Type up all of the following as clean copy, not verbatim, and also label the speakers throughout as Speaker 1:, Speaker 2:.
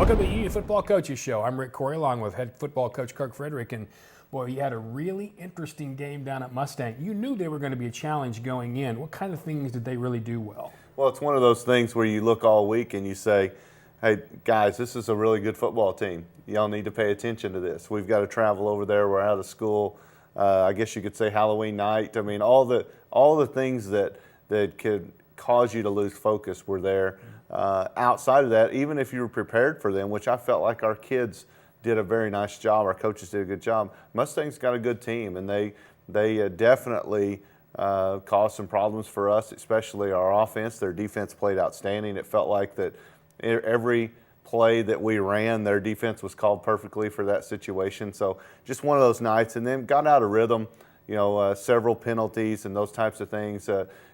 Speaker 1: Welcome to the Union Football Coaches Show. I'm Rick Corey along with head football coach Kirk Frederick. And boy, you had a really interesting game down at Mustang. You knew they were going to be a challenge going in. What kind of things did they really do well?
Speaker 2: Well, it's one of those things where you look all week and you say, hey, guys, this is a really good football team. Y'all need to pay attention to this. We've got to travel over there. We're out of school. I guess you could say Halloween night. I mean, all the things that could cause you to lose focus were there. Outside of that, even if you were prepared for them, which I felt like our kids did a very nice job, our coaches did a good job, Mustang's got a good team, and they definitely caused some problems for us, especially our offense. Their defense played outstanding. It felt like that every play that we ran, their defense was called perfectly for that situation. So just one of those nights, and then got out of rhythm. You know, several penalties and those types of things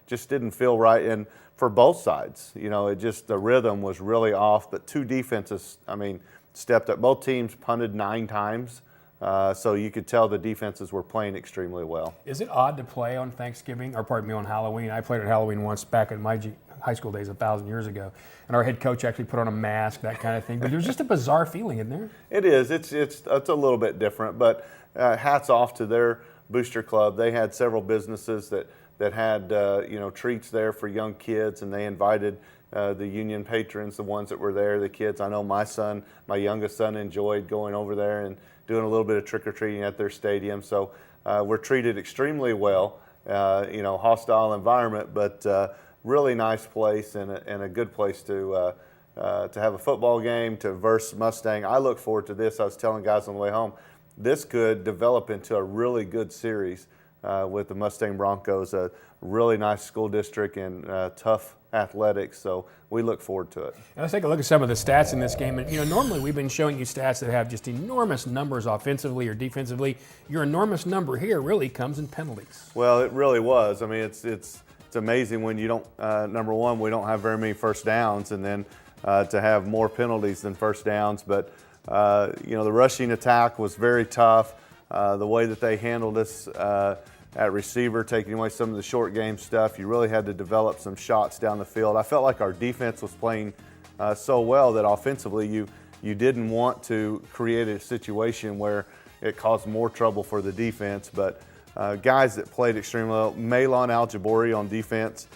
Speaker 2: just didn't feel right. And for both sides, you know, the rhythm was really off. But two defenses, I mean, stepped up. Both teams punted 9 times. So you could tell the defenses were playing extremely well.
Speaker 1: Is it odd to play on Thanksgiving, or pardon me, on Halloween? I played on Halloween once back in my high school days 1,000 years ago, and our head coach actually put on a mask, that kind of thing. But there's just a bizarre feeling, isn't there?
Speaker 2: It is. It's a little bit different, but hats off to their booster club. They had several businesses that had treats there for young kids, and they invited the Union patrons, the ones that were there, the kids. I know my youngest son enjoyed going over there and doing a little bit of trick-or-treating at their stadium. So we're treated extremely well. Hostile environment, but really nice place and a good place to have a football game to verse Mustang. I look forward to this. I was telling guys on the way home, this could develop into a really good series with the Mustang Broncos, a really nice school district and tough athletics, so we look forward to it.
Speaker 1: And let's take a look at some of the stats in this game. And normally we've been showing you stats that have just enormous numbers offensively or defensively. Your enormous number here really comes in penalties.
Speaker 2: Well, it really was. I mean, it's amazing when you don't. Number one, we don't have very many first downs, and then to have more penalties than first downs. But the rushing attack was very tough. The way that they handled us at receiver, taking away some of the short game stuff, you really had to develop some shots down the field. I felt like our defense was playing so well that offensively you didn't want to create a situation where it caused more trouble for the defense. But guys that played extremely well, Malon Aljabori on defense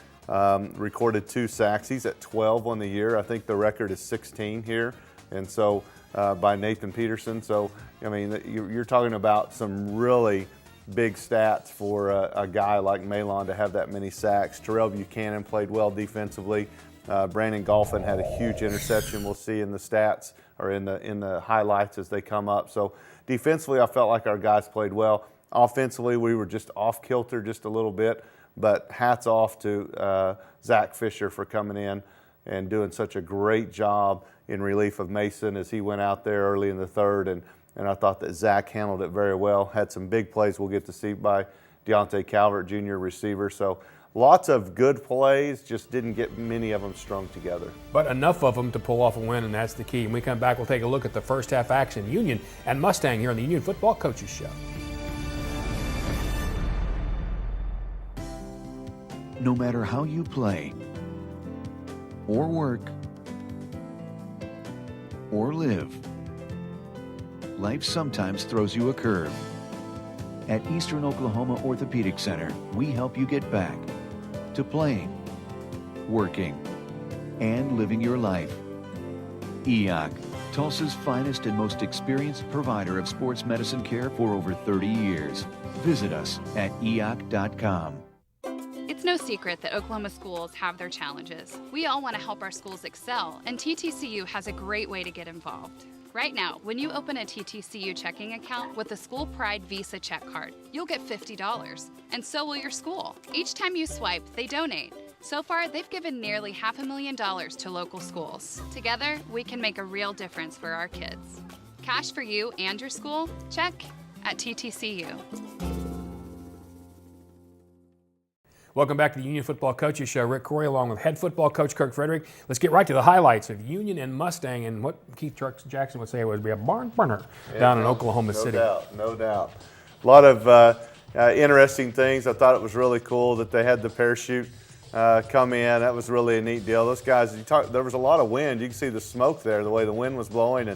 Speaker 2: recorded 2 sacks. He's at 12 on the year. I think the record is 16 here. And so by Nathan Peterson. So, I mean, you're talking about some really big stats for a guy like Malon to have that many sacks. Terrell Buchanan played well defensively. Brandon Golphin had a huge interception. We'll see in the stats or in the highlights as they come up. So defensively, I felt like our guys played well. Offensively, we were just off kilter just a little bit. But hats off to Zach Fisher for coming in and doing such a great job in relief of Mason as he went out there early in the third. And I thought that Zach handled it very well. Had some big plays we'll get to see by Deontay Calvert, junior receiver. So lots of good plays, just didn't get many of them strung together.
Speaker 1: But enough of them to pull off a win, and that's the key. When we come back, we'll take a look at the first half action, Union and Mustang, here on the Union Football Coaches Show.
Speaker 3: No matter how you play, or work, or live, life sometimes throws you a curve. At Eastern Oklahoma Orthopedic Center, we help you get back to playing, working, and living your life. EOC, Tulsa's finest and most experienced provider of sports medicine care for over 30 years. Visit us at eoc.com.
Speaker 4: It's no secret that Oklahoma schools have their challenges. We all want to help our schools excel, and TTCU has a great way to get involved. Right now, when you open a TTCU checking account with a School Pride Visa check card, you'll get $50, and so will your school. Each time you swipe, they donate. So far, they've given nearly $500,000 to local schools. Together, we can make a real difference for our kids. Cash for you and your school? Check at TTCU.
Speaker 1: Welcome back to the Union Football Coaches Show. Rick Corey along with head football coach Kirk Frederick. Let's get right to the highlights of Union and Mustang and what Keith Jackson would say would be a barn burner down in Oklahoma City.
Speaker 2: No doubt. A lot of interesting things. I thought it was really cool that they had the parachute come in. That was really a neat deal. Those guys, there was a lot of wind. You can see the smoke there, the way the wind was blowing,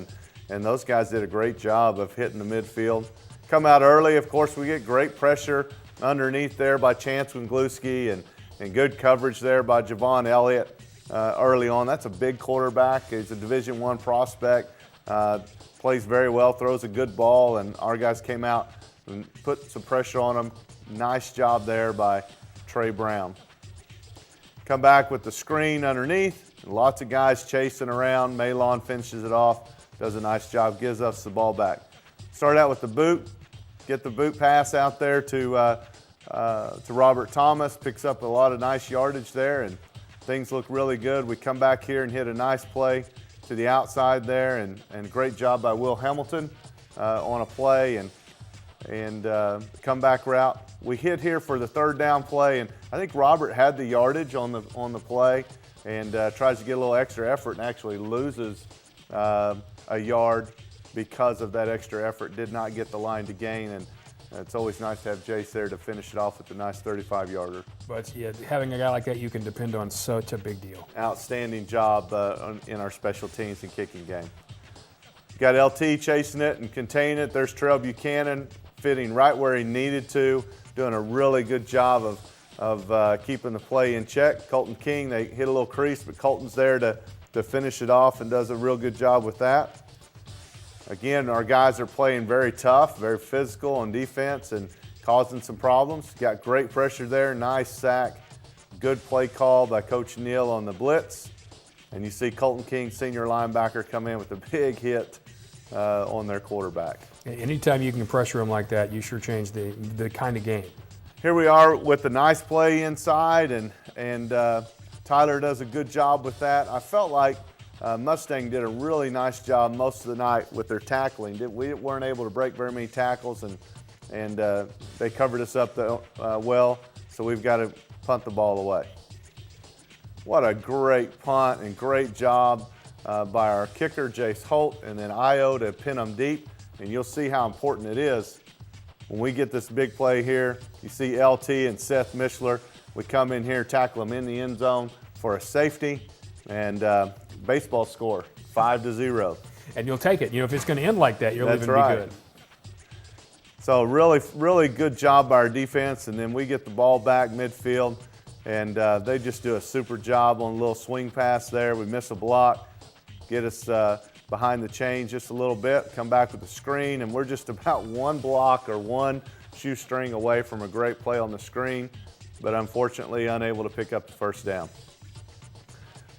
Speaker 2: and those guys did a great job of hitting the midfield. Come out early, of course, we get great pressure underneath there by Chance Wingluski and good coverage there by Javon Elliott early on. That's a big quarterback. He's a Division I prospect, plays very well, throws a good ball, and our guys came out and put some pressure on him. Nice job there by Trey Brown. Come back with the screen underneath. Lots of guys chasing around. Malon finishes it off, does a nice job, gives us the ball back. Start out with the boot. Get the boot pass out there to Robert Thomas. Picks up a lot of nice yardage there, and things look really good. We come back here and hit a nice play to the outside there, and great job by Will Hamilton on a play and come back route. We hit here for the third down play, and I think Robert had the yardage on the play and tries to get a little extra effort and actually loses a yard because of that extra effort. Did not get the line to gain, and it's always nice to have Jace there to finish it off with a nice 35-yarder.
Speaker 1: But yeah, having a guy like that you can depend on, such a big deal.
Speaker 2: Outstanding job in our special teams and kicking game. Got LT chasing it and containing it. There's Terrell Buchanan fitting right where he needed to, doing a really good job of keeping the play in check. Colton King, they hit a little crease, but Colton's there to finish it off and does a real good job with that. Again, our guys are playing very tough, very physical on defense and causing some problems. Got great pressure there, nice sack. Good play call by Coach Neal on the blitz. And you see Colton King, senior linebacker, come in with a big hit on their quarterback.
Speaker 1: Anytime you can pressure them like that, you sure change the kind of game.
Speaker 2: Here we are with a nice play inside, and Tyler does a good job with that. I felt like Mustang did a really nice job most of the night with their tackling. We weren't able to break very many tackles, and they covered us up well, so we've got to punt the ball away. What a great punt and great job by our kicker, Jace Holt, and then Io to pin them deep. And you'll see how important it is when we get this big play here. You see LT and Seth Mishler. We come in here, tackle them in the end zone for a safety, and baseball score, 5-0.
Speaker 1: And you'll take it. You know, if it's going to end like that, you'll
Speaker 2: That's
Speaker 1: even
Speaker 2: right.
Speaker 1: be good.
Speaker 2: So really, really good job by our defense, and then we get the ball back midfield, and they just do a super job on a little swing pass there. We miss a block, get us behind the chains just a little bit, come back with the screen, and we're just about one block or one shoestring away from a great play on the screen, but unfortunately unable to pick up the first down.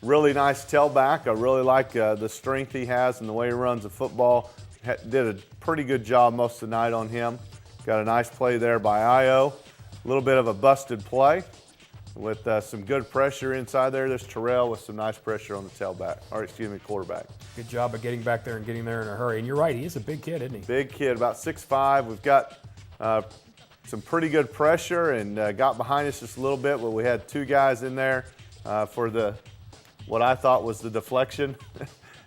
Speaker 2: Really nice tailback. I really like the strength he has and the way he runs the football. Did a pretty good job most of the night on him. Got a nice play there by Io. A little bit of a busted play with some good pressure inside there. There's Terrell with some nice pressure on the quarterback.
Speaker 1: Good job of getting back there and getting there in a hurry. And you're right, he is a big kid, isn't he?
Speaker 2: Big kid, about 6'5". We've got some pretty good pressure and got behind us just a little bit, but we had two guys in there for what I thought was the deflection.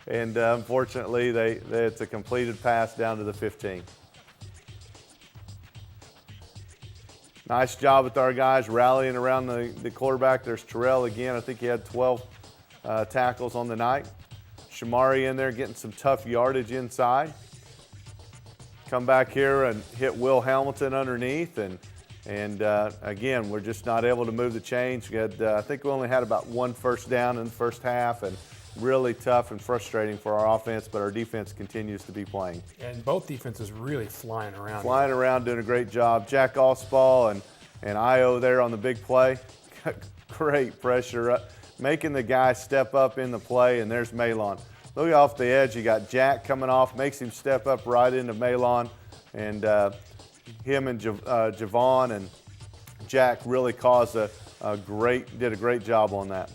Speaker 2: And unfortunately, it's a completed pass down to the 15. Nice job with our guys rallying around the quarterback. There's Terrell again. I think he had 12 tackles on the night. Shamari in there getting some tough yardage inside. Come back here and hit Will Hamilton underneath. And again, we're just not able to move the chains. We had, I think we only had about one first down in the first half, and really tough and frustrating for our offense, but our defense continues to be playing.
Speaker 1: And both defenses really flying around.
Speaker 2: Flying around, doing a great job. Jack Osball and Io there on the big play. Great pressure, making the guy step up in the play, and there's Malon. Look off the edge, you got Jack coming off, makes him step up right into Malon, and him and Javon and Jack really did a great job on that.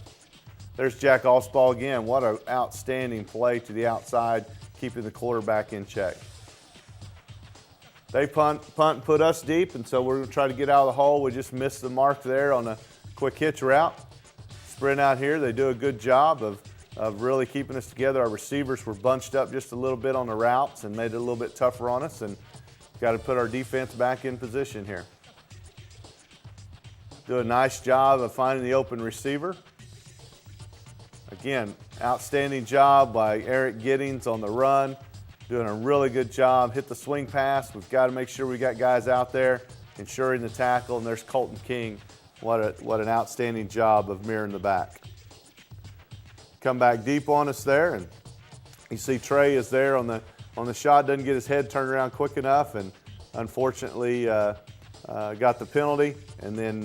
Speaker 2: There's Jack Osball again. What an outstanding play to the outside, keeping the quarterback in check. They punt and put us deep, and so we're going to try to get out of the hole. We just missed the mark there on a quick hitch route. Sprint out here, they do a good job of really keeping us together. Our receivers were bunched up just a little bit on the routes and made it a little bit tougher on us, and got to put our defense back in position here. do a nice job of finding the open receiver. Again, outstanding job by Eric Giddings on the run, doing a really good job. Hit the swing pass. We've got to make sure we got guys out there ensuring the tackle, and there's Colton King. What an outstanding job of mirroring the back. Come back deep on us there, and you see Trey is there on the shot, doesn't get his head turned around quick enough, and unfortunately got the penalty, and then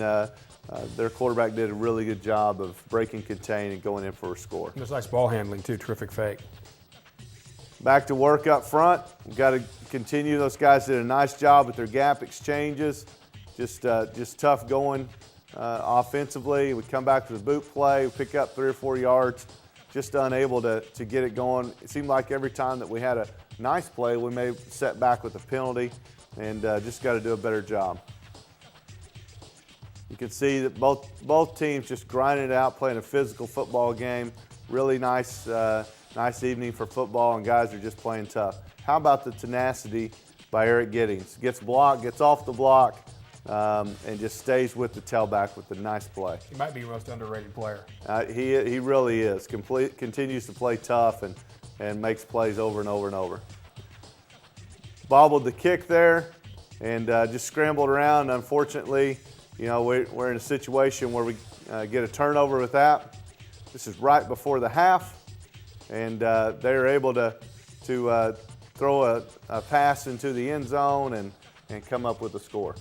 Speaker 2: their quarterback did a really good job of breaking contain and going in for a score.
Speaker 1: It was nice ball handling too, terrific fake.
Speaker 2: Back to work up front. We've got to continue. Those guys did a nice job with their gap exchanges. Just tough going offensively. We come back to the boot play, we pick up 3 or 4 yards, just unable to get it going. It seemed like every time that we had a nice play, we may set back with a penalty, and just got to do a better job. You can see that both teams just grinding it out, playing a physical football game. Really nice evening for football, and guys are just playing tough. How about the tenacity by Eric Giddings? Gets blocked, gets off the block, and just stays with the tailback with a nice play.
Speaker 1: He might be the most underrated player.
Speaker 2: He really is. Continues to play tough and makes plays over and over and over. Bobbled the kick there and just scrambled around. Unfortunately, we're in a situation where we get a turnover with that. This is right before the half, and they're able to throw a pass into the end zone and come up with a score.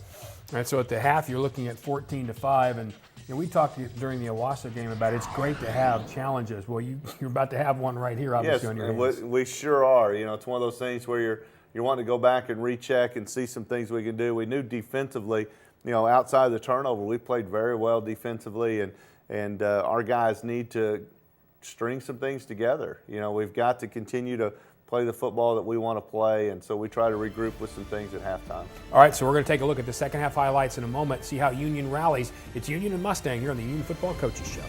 Speaker 1: All right, so at the half, you're looking at 14-5, and we talked during the Owasso game about it's great to have challenges. Well, you're about to have one right here, obviously, on your hands.
Speaker 2: Yes, we sure are. It's one of those things where you're wanting to go back and recheck and see some things we can do. We knew defensively, outside of the turnover, we played very well defensively, and our guys need to string some things together. We've got to continue to play the football that we want to play, and so we try to regroup with some things at halftime.
Speaker 1: All right, so we're going to take a look at the second half highlights in a moment, see how Union rallies. It's Union and Mustang here on the Union Football Coaches Show.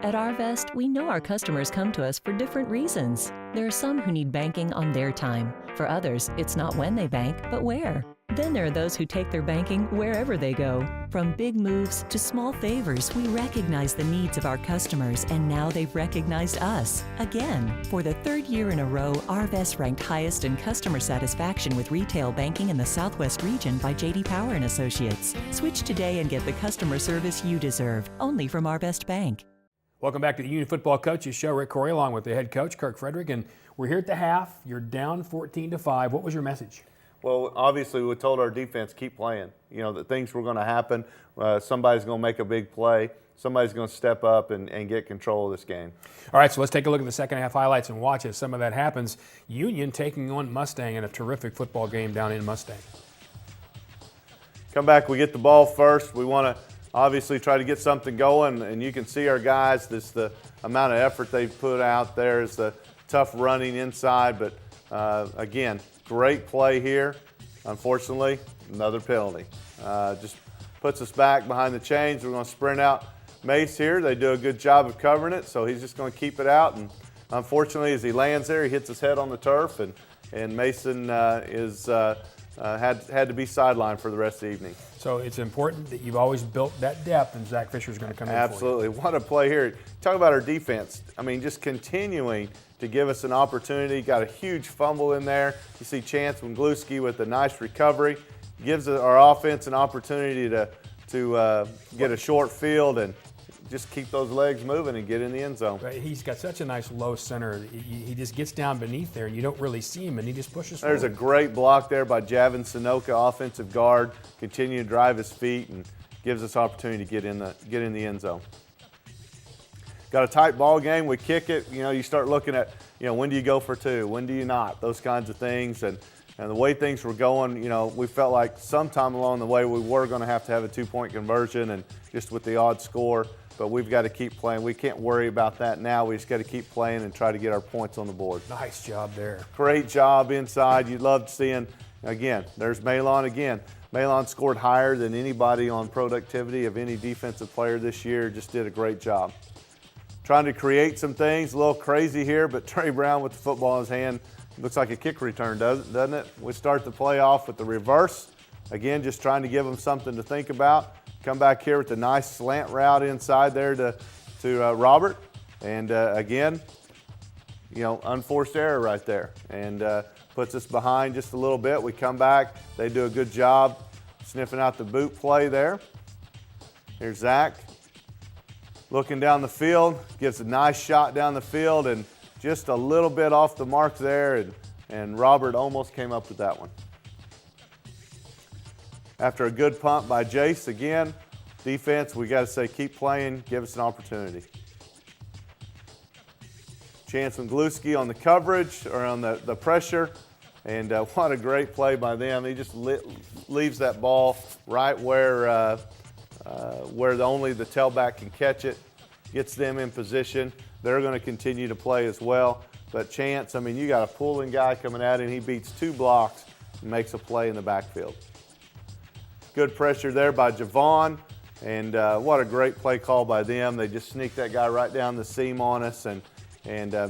Speaker 5: At Arvest, we know our customers come to us for different reasons. There are some who need banking on their time. For others, it's not when they bank, but where. Then there are those who take their banking wherever they go. From big moves to small favors, we recognize the needs of our customers, and now they've recognized us. Again, for the third year in a row, Arvest ranked highest in customer satisfaction with retail banking in the Southwest region by J.D. Power and Associates. Switch today and get the customer service you deserve, only from Arvest Bank.
Speaker 1: Welcome back to the Union Football Coaches Show. Rick Corey along with the head coach, Kirk Frederick, and we're here at the half. You're down 14-5. What was your message?
Speaker 2: Well, obviously, we told our defense, keep playing. That things were going to happen. Somebody's going to make a big play. Somebody's going to step up and get control of this game. All
Speaker 1: right, so let's take a look at the second half highlights and watch as some of that happens. Union taking on Mustang in a terrific football game down in Mustang.
Speaker 2: Come back, we get the ball first. We want to obviously try to get something going, and you can see our guys, the amount of effort they've put out there, is the tough running inside, but again, great play here. Unfortunately, another penalty. Just puts us back behind the chains. We're going to sprint out Mace here. They do a good job of covering it, so he's just going to keep it out, and unfortunately, as he lands there, he hits his head on the turf, and Mason had to be sidelined for the rest of the evening.
Speaker 1: So it's important that you've always built that depth, and Zach Fisher's going to come in for you.
Speaker 2: Absolutely. What a play here. Talk about our defense. I mean, just continuing to give us an opportunity. Got a huge fumble in there. You see Chance Wengluski with a nice recovery. Gives our offense an opportunity to get a short field and just keep those legs moving and get in the end zone.
Speaker 1: Right. He's got such a nice low center. He just gets down beneath there, and you don't really see him, and he just pushes forward.
Speaker 2: There's a great block there by Javin Sanoka, offensive guard. Continue to drive his feet and gives us opportunity to get in the end zone. Got a tight ball game. We kick it. You start looking at when do you go for two? When do you not? Those kinds of things. And the way things were going, we felt like sometime along the way we were going to have a 2-point conversion, and just with the odd score. But we've got to keep playing. We can't worry about that now. We just got to keep playing and try to get our points on the board.
Speaker 1: Nice job there.
Speaker 2: Great job inside. You loved seeing, again, there's Malon again. Malon scored higher than anybody on productivity of any defensive player this year. Just did a great job. Trying to create some things, a little crazy here, but Trey Brown with the football in his hand. Looks like a kick return, doesn't it? We start the play off with the reverse. Again, just trying to give them something to think about. Come back here with a nice slant route inside there to Robert. And again, unforced error right there. And puts us behind just a little bit. We come back. They do a good job sniffing out the boot play there. Here's Zach. Looking down the field. Gives a nice shot down the field, and just a little bit off the mark there. And Robert almost came up with that one. After a good punt by Jace, again, defense, we got to say keep playing, give us an opportunity. Chance Gluski on the coverage, or on the pressure, and what a great play by them. He just leaves that ball right where only the tailback can catch it, gets them in position. They're going to continue to play as well. But Chance, you got a pulling guy coming at him. He beats 2 blocks and makes a play in the backfield. Good pressure there by Javon, and what a great play call by them. They just sneaked that guy right down the seam on us and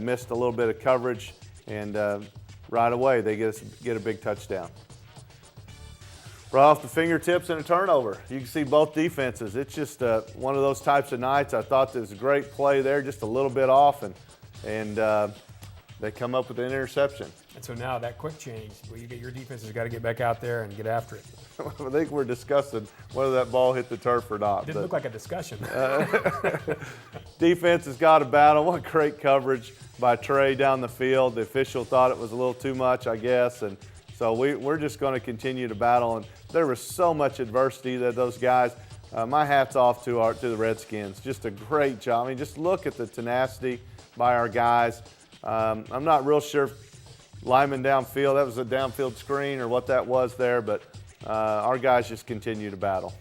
Speaker 2: missed a little bit of coverage, and right away they get a big touchdown. Right off the fingertips and a turnover. You can see both defenses. It's just one of those types of nights. I thought there was a great play there, just a little bit off, and they come up with an interception.
Speaker 1: And so now that quick change, your defense has got to get back out there and get after it.
Speaker 2: I think we're discussing whether that ball hit the turf or not.
Speaker 1: It didn't look like a discussion.
Speaker 2: Defense has got to battle. What great coverage by Trey down the field. The official thought it was a little too much, I guess. And so we're just going to continue to battle. And there was so much adversity that those guys, my hat's off to the Redskins. Just a great job. Just look at the tenacity by our guys. I'm not real sure Lyman downfield, that was a downfield screen or what that was there, but our guys just continue to battle.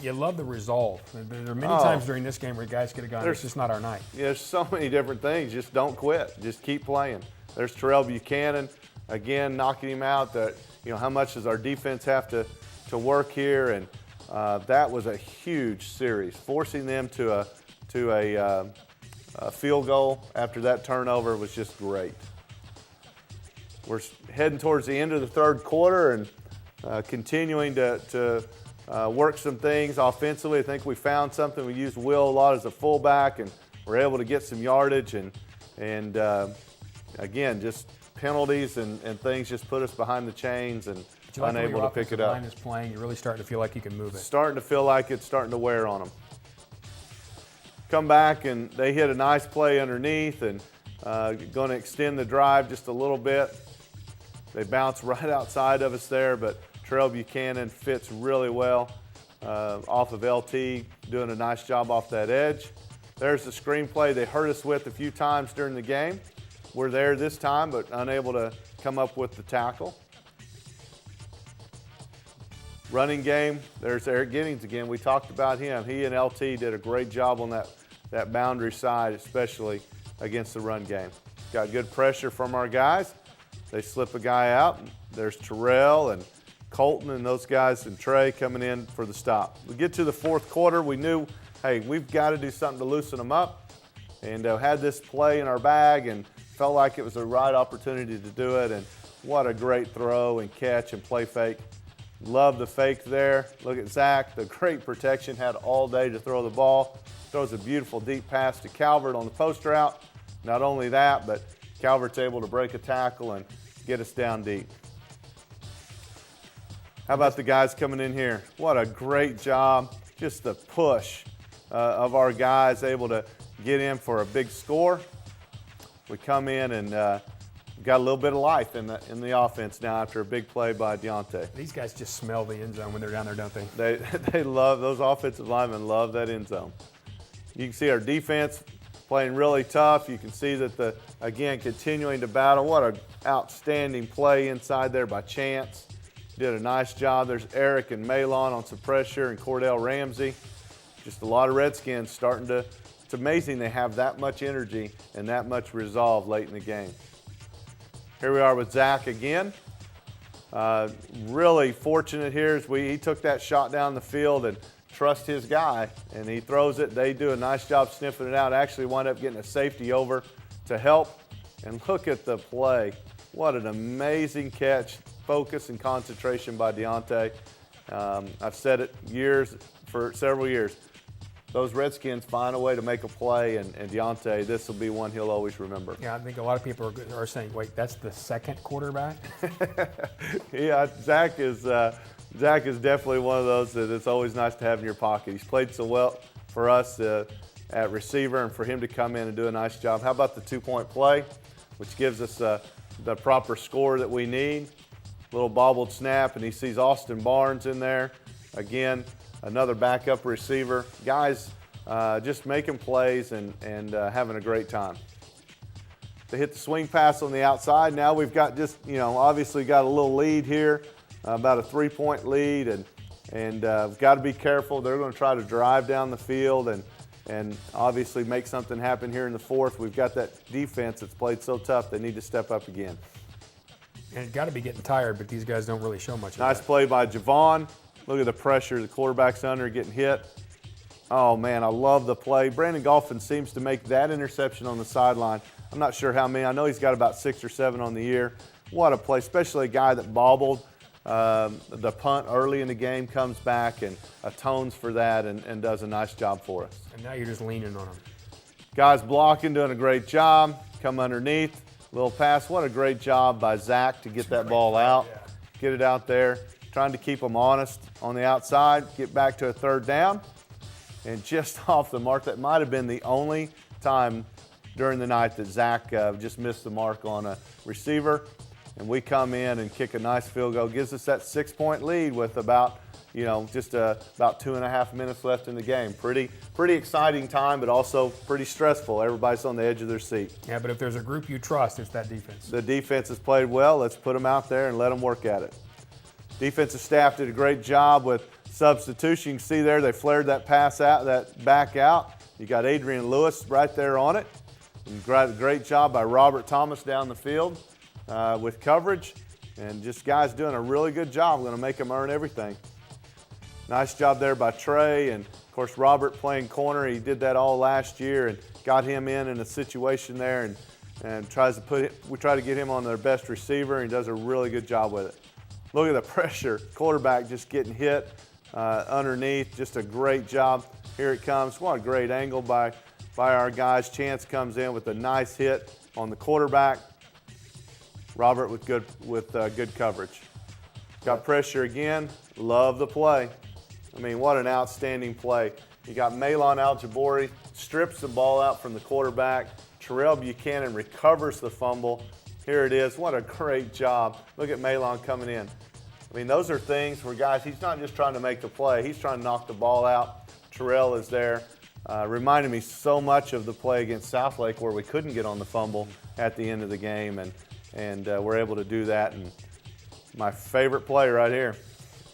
Speaker 1: You love the resolve. There are many times during this game where guys could have gone, it's just not our night.
Speaker 2: Yeah, there's so many different things. Just don't quit. Just keep playing. There's Terrell Buchanan, again, knocking him out. How much does our defense have to work here? And that was a huge series. Forcing them to a field goal after that turnover was just great. We're heading towards the end of the third quarter and continuing to work some things offensively. I think we found something. We used Will a lot as a fullback, and we're able to get some yardage. And again, just penalties and things just put us behind the chains and unable to pick it up.
Speaker 1: Line is playing. You're really starting to feel like you can move it.
Speaker 2: Starting to feel like it's starting to wear on them. Come back, and they hit a nice play underneath and going to extend the drive just a little bit. They bounce right outside of us there, but Terrell Buchanan fits really well off of LT, doing a nice job off that edge. There's the screenplay they hurt us with a few times during the game. We're there this time, but unable to come up with the tackle. Running game, there's Eric Giddings again. We talked about him. He and LT did a great job on that boundary side, especially against the run game. Got good pressure from our guys. They slip a guy out. There's Terrell and Colton and those guys and Trey coming in for the stop. We get to the fourth quarter. We knew, hey, we've got to do something to loosen them up, and had this play in our bag and felt like it was the right opportunity to do it. And what a great throw and catch and play fake. Love the fake there. Look at Zach, the great protection, had all day to throw the ball. Throws a beautiful deep pass to Calvert on the post route. Not only that, but Calvert's able to break a tackle and get us down deep. How about the guys coming in here? What a great job. Just the push of our guys able to get in for a big score. We come in and got a little bit of life in the offense now after a big play by Deontay.
Speaker 1: These guys just smell the end zone when they're down there, don't they?
Speaker 2: They love, those offensive linemen love that end zone. You can see our defense playing really tough. You can see that again, continuing to battle. What an outstanding play inside there by Chance. Did a nice job. There's Eric and Malon on some pressure and Cordell Ramsey. Just a lot of Redskins starting to, it's amazing they have that much energy and that much resolve late in the game. Here we are with Zach again. Really fortunate here as he took that shot down the field and trust his guy, and he throws it. They do a nice job sniffing it out. Actually wound up getting a safety over to help. And look at the play. What an amazing catch. Focus and concentration by Deontay. I've said it for several years. Those Redskins find a way to make a play, and Deontay, this will be one he'll always remember.
Speaker 1: Yeah, I think a lot of people are saying, wait, that's the second quarterback?
Speaker 2: Yeah, Zach is definitely one of those that it's always nice to have in your pocket. He's played so well for us at receiver, and for him to come in and do a nice job. How about the 2-point play, which gives us the proper score that we need? Little bobbled snap, and he sees Austin Barnes in there. Again, another backup receiver. Guys just making plays and having a great time. They hit the swing pass on the outside. Now we've got obviously got a little lead here, about a 3-point lead, and we've got to be careful. They're going to try to drive down the field and obviously make something happen here in the fourth. We've got that defense that's played so tough. They need to step up again.
Speaker 1: And got to be getting tired, but these guys don't really show much of
Speaker 2: Nice
Speaker 1: that.
Speaker 2: play by Javon. Look at the pressure. The quarterback's under, getting hit. Oh, man, I love the play. Brandon Golphin seems to make that interception on the sideline. I'm not sure how many. I know he's got about 6 or 7 on the year. What a play, especially a guy that bobbled the punt early in the game, comes back and atones for that and does a nice job for us.
Speaker 1: And now you're just leaning on them.
Speaker 2: Guys blocking, doing a great job. Come underneath. Little pass. What a great job by Zach to get that ball out.
Speaker 1: Yeah.
Speaker 2: Get it out there. Trying to keep them honest on the outside. Get back to a 3rd down. And just off the mark, that might have been the only time during the night that Zach just missed the mark on a receiver. And we come in and kick a nice field goal. Gives us that 6-point lead with about, just about 2.5 minutes left in the game. Pretty exciting time, but also pretty stressful. Everybody's on the edge of their seat.
Speaker 1: Yeah, but if there's a group you trust, it's that defense.
Speaker 2: The defense has played well. Let's put them out there and let them work at it. Defensive staff did a great job with substitution. You can see there they flared that pass out, that back out. You got Adrian Lewis right there on it. And great job by Robert Thomas down the field with coverage. And just guys doing a really good job. We're going to make them earn everything. Nice job there by Trey. And, of course, Robert playing corner. He did that all last year and got him in a situation there and we try to get him on their best receiver, and he does a really good job with it. Look at the pressure. Quarterback just getting hit underneath. Just a great job. Here it comes. What a great angle by our guys. Chance comes in with a nice hit on the quarterback. Robert with good coverage. Got pressure again. Love the play. I mean, what an outstanding play. You got Malon Aljabori, strips the ball out from the quarterback. Terrell Buchanan recovers the fumble. Here it is. What a great job. Look at Malon coming in. I mean, those are things where, guys, he's not just trying to make the play. He's trying to knock the ball out. Terrell is there. Reminded me so much of the play against Southlake where we couldn't get on the fumble at the end of the game, and we're able to do that. And my favorite play right here,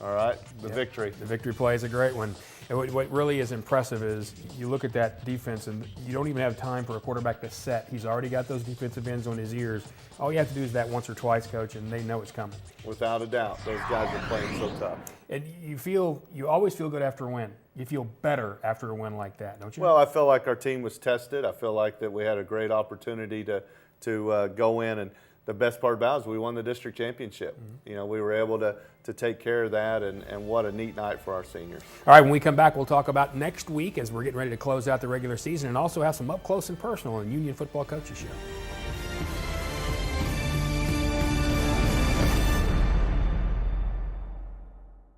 Speaker 2: all right, the victory.
Speaker 1: The victory play is a great one. And what really is impressive is you look at that defense, and you don't even have time for a quarterback to set. He's already got those defensive ends on his ears. All you have to do is that once or twice, Coach, and they know it's coming.
Speaker 2: Without a doubt, those guys are playing so tough.
Speaker 1: And you always feel good after a win. You feel better after a win like that, don't you?
Speaker 2: Well, I feel like our team was tested. I feel like that we had a great opportunity to go in, and the best part about it is we won the district championship. Mm-hmm. You know, we were able to take care of that, and what a neat night for our seniors.
Speaker 1: All right, when we come back, we'll talk about next week as we're getting ready to close out the regular season, and also have some up close and personal on the Union Football Coaches Show.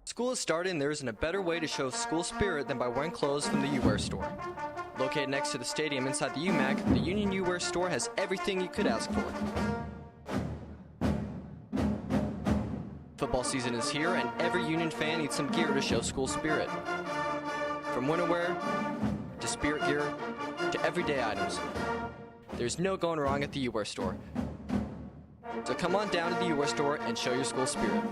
Speaker 6: School is starting, and there isn't a better way to show school spirit than by wearing clothes from the U-Wear store. Located next to the stadium inside the UMAC, the Union U-Wear store has everything you could ask for. Football season is here, and every Union fan needs some gear to show school spirit. From winter wear, to spirit gear, to to everyday items. There's no going wrong at the UWare store. So come on down to the UWare store and show your school spirit.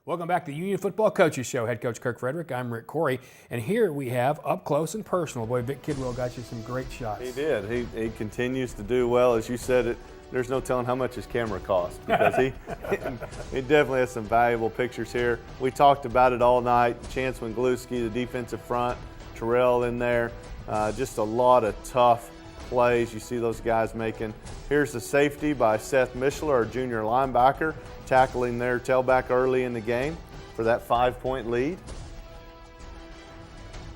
Speaker 1: Welcome back to the Union Football Coaches Show. Head Coach Kirk Frederick, I'm Rick Corey, and here we have up close and personal. Boy, Vic Kidwell got you some great shots.
Speaker 2: He did. He continues to do well. As you said, there's no telling how much his camera cost because he definitely has some valuable pictures here. We talked about it all night. Chance Wengluski, the defensive front, Terrell in there. Just a lot of tough plays you see those guys making. Here's the safety by Seth Mishler, our junior linebacker, tackling their tailback early in the game for that 5-point lead.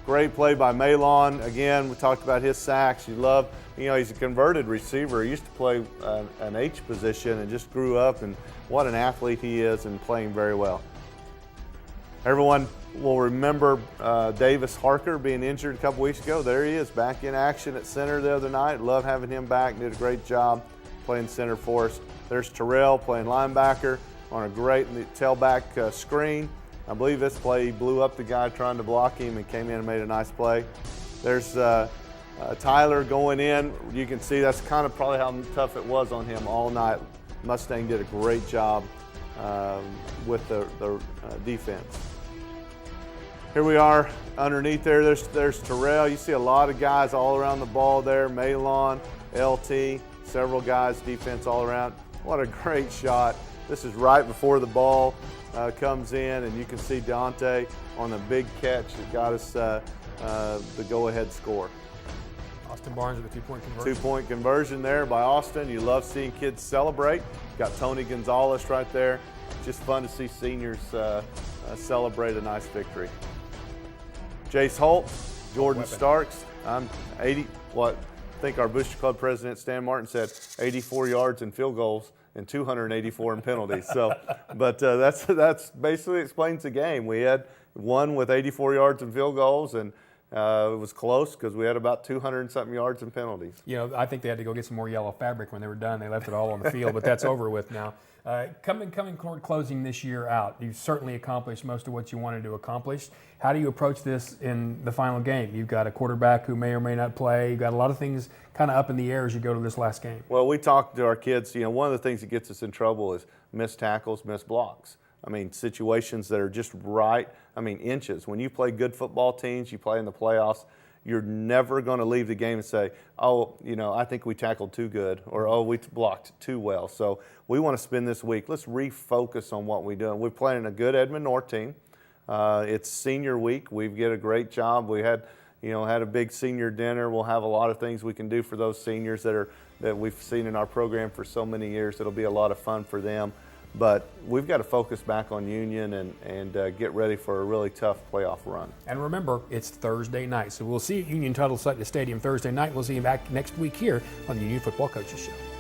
Speaker 2: Great play by Malon. Again, we talked about his sacks. You love, he's a converted receiver. He used to play an H position and just grew up, and what an athlete he is and playing very well. Everyone will remember Davis Harker being injured a couple weeks ago. There he is, back in action at center the other night. Love having him back. Did a great job playing center for us. There's Terrell playing linebacker on a great tailback screen. I believe this play he blew up the guy trying to block him and came in and made a nice play. There's Tyler going in. You can see that's kind of probably how tough it was on him all night. Mustang did a great job with the defense. Here we are underneath there. There's Terrell. You see a lot of guys all around the ball there. Malon, LT, several guys, defense all around. What a great shot. This is right before the ball comes in, and you can see Dante on a big catch that got us the go-ahead score.
Speaker 1: Austin Barnes with a 2-point conversion.
Speaker 2: 2-point conversion there by Austin. You love seeing kids celebrate. Got Tony Gonzalez right there. Just fun to see seniors celebrate a nice victory. Jace Holt, Jordan Starks. I'm 80. I think our Booster Club president Stan Martin said 84 yards in field goals and 284 in penalties. So, but that's basically explains the game. We had one with 84 yards in field goals, and it was close because we had about 200 and something yards in penalties.
Speaker 1: I think they had to go get some more yellow fabric when they were done. They left it all on the field, but that's over with now. Coming toward closing this year out, you've certainly accomplished most of what you wanted to accomplish. How do you approach this in the final game? You've got a quarterback who may or may not play. You've got a lot of things kind of up in the air as you go to this last game.
Speaker 2: Well, we talked to our kids. One of the things that gets us in trouble is missed tackles, missed blocks. Situations that are just right, inches. When you play good football teams, you play in the playoffs, you're never going to leave the game and say, I think we tackled too good, or we blocked too well. So we want to spend this week. Let's refocus on what we're doing. We're playing a good Edmond North team. It's senior week. We get a great job. We had a big senior dinner. We'll have a lot of things we can do for those seniors that we've seen in our program for so many years. It'll be a lot of fun for them. But we've got to focus back on Union and get ready for a really tough playoff run.
Speaker 1: And remember, it's Thursday night. So we'll see you at Union Tuttle Stadium Thursday night. We'll see you back next week here on the Union Football Coaches Show.